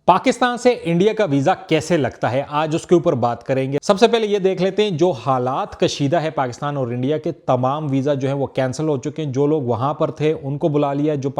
पाकिस्तान से इंडिया का वीजा कैसे लगता है, आज उसके ऊपर बात करेंगे। सबसे पहले ये देख लेते हैं जो हालात कशीदा है पाकिस्तान और इंडिया के, तमाम वीजा जो है वो कैंसिल हो चुके हैं। जो लोग वहां पर थे उनको बुला लिया, जो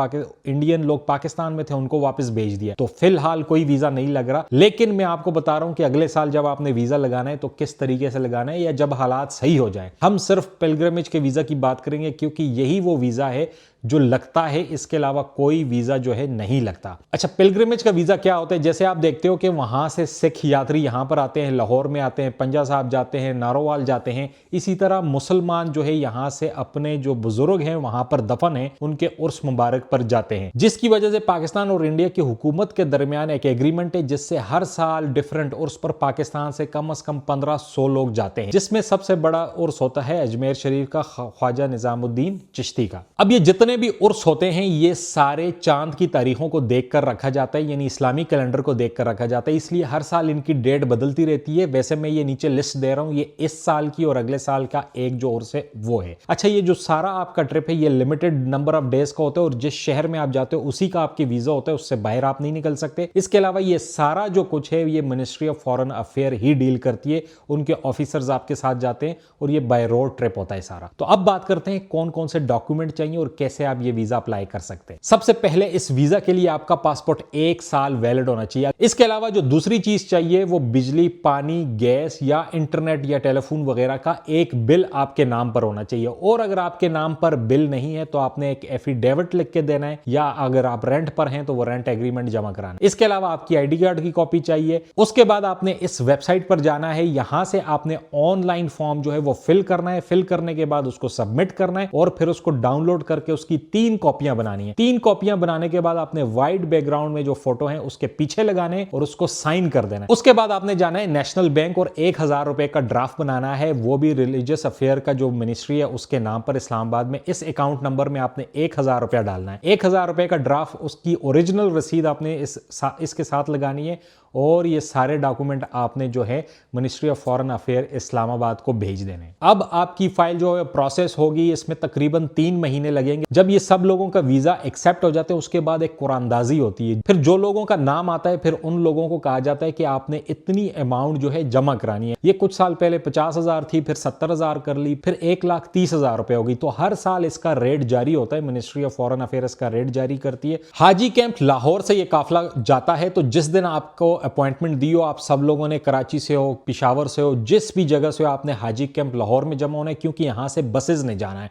इंडियन लोग पाकिस्तान में थे उनको वापस भेज दिया। तो फिलहाल कोई वीजा नहीं लग रहा, लेकिन मैं आपको बता रहा हूं कि अगले साल जब आपने वीजा लगाना है तो किस तरीके से लगाना है, या जब हालात सही हो जाए। हम सिर्फ पिलग्रिमेज के वीजा की बात करेंगे क्योंकि यही वो वीजा है जो लगता है, इसके अलावा कोई वीजा जो है नहीं लगता। अच्छा, पिलग्रिमेज का वीजा क्या होता है? जैसे आप देखते हो कि वहां से सिख यात्री यहां पर आते हैं, लाहौर में आते हैं, पंजा साहब जाते हैं, नारोवाल जाते हैं। इसी तरह मुसलमान जो है यहां से अपने जो बुजुर्ग हैं वहां पर दफन है, उनके उर्स मुबारक पर जाते हैं, जिसकी वजह से पाकिस्तान और इंडिया की हुकूमत के दरमियान एक एग्रीमेंट है जिससे हर साल डिफरेंट उर्स पर पाकिस्तान से कम 1500 लोग जाते हैं, जिसमें सबसे बड़ा उर्स होता है अजमेर शरीफ का, ख्वाजा निजामुद्दीन चिश्ती का। अब ये जितने भी उर्स होते हैं ये सारे चांद की तारीखों को देखकर रखा जाता है, यानी इस्लामी कैलेंडर को देखकर रखा जाता है, इसलिए हर साल इनकी डेट बदलती रहती है। वैसे मैं ये नीचे लिस्ट दे रहा हूं, ये इस साल की और अगले साल का एक जो उर्स है वो है। अच्छा, ये जो सारा आपका ट्रिप है ये लिमिटेड नंबर ऑफ डेज का होता है और जिस शहर में आप जाते हो उसी का आपके वीजा होता है, उससे बाहर आप नहीं निकल सकते। इसके अलावा ये सारा जो कुछ है ये ministry of foreign affair he deal करती है, उनके ऑफिसर्स आपके साथ जाते हैं और ये बाय रोड ट्रिप होता है सारा। तो अब बात करते हैं कौन कौन से डॉक्यूमेंट चाहिए और कैसे आप ये वीजा अप्लाई कर सकते हैं। सबसे पहले इस वीजा के लिए आपका पासपोर्ट 1 साल वैलिड होना चाहिए। इसके अलावा जो दूसरी चीज चाहिए वो बिजली, पानी, गैस या इंटरनेट या टेलीफोन वगैरह का एक बिल आपके नाम पर होना चाहिए। और अगर आपके नाम पर बिल नहीं है तो आपने एक एफिडेविट लिख के देना है, या अगर आप रेंट पर हैं तो वो रेंट एग्रीमेंट जमा कराना है। इसके अलावा आपकी आईडी कार्ड की कॉपी चाहिए। उसके बाद आपने इस वेबसाइट पर जाना है, यहां से आपने ऑनलाइन फॉर्म जो है वो फिल करना है। फिल करने के बाद उसको सबमिट करना है और फिर उसको डाउनलोड करके उसकी 3 कॉपियां बनानी है। 3 कॉपियां बनाने के बाद आपने व्हाइट बैकग्राउंड में जो फोटो है उसके पीछे लगाने और उसको साइन कर देना है। उसके बाद आपने जाना है नेशनल बैंक और 1000 रुपए का ड्राफ्ट बनाना है, वो भी रिलीजियस अफेयर का जो मिनिस्ट्री है उसके नाम पर इस्लामाबाद में। इस अकाउंट नंबर में आपने 1000 रुपया डालना है। 1000 रुपए का ड्राफ्ट, उसकी ओरिजिनल रसीद आपने इसके साथ लगानी है और ये सारे डॉक्यूमेंट आपने जो है ministry of foreign affair Islamabad को भेज देने। अब आपकी फाइल जो है प्रोसेस होगी, इसमें तकरीबन 3 महीने लगेंगे। जब ये सब लोगों का वीजा एक्सेप्ट हो जाते हैं उसके बाद एक कुरानदाजी होती है। फिर जो लोगों का नाम आता है फिर उन लोगों को कहा जाता है कि आपने इतनी अमाउंट जो है जमा करानी है। ये कुछ साल पहले 50,000 थी, फिर 70,000 कर ली, फिर 1,30,000 रुपए होगी। तो हर साल इसका रेट जारी होता है, मिनिस्ट्री ऑफ फॉरेन अफेयर्स का रेट जारी करती है। हाजी कैंप लाहौर से ये काफिला जाता है, तो जिस दिन आपको अपॉइंटमेंट दी हो, आप सब लोगों ने कराची से हो, पिशावर से हो, जिस भी जगह से हो, आपने हाजी कैंप लाहौर में जमा होना है क्योंकि यहां से बसेज नहीं जाना है।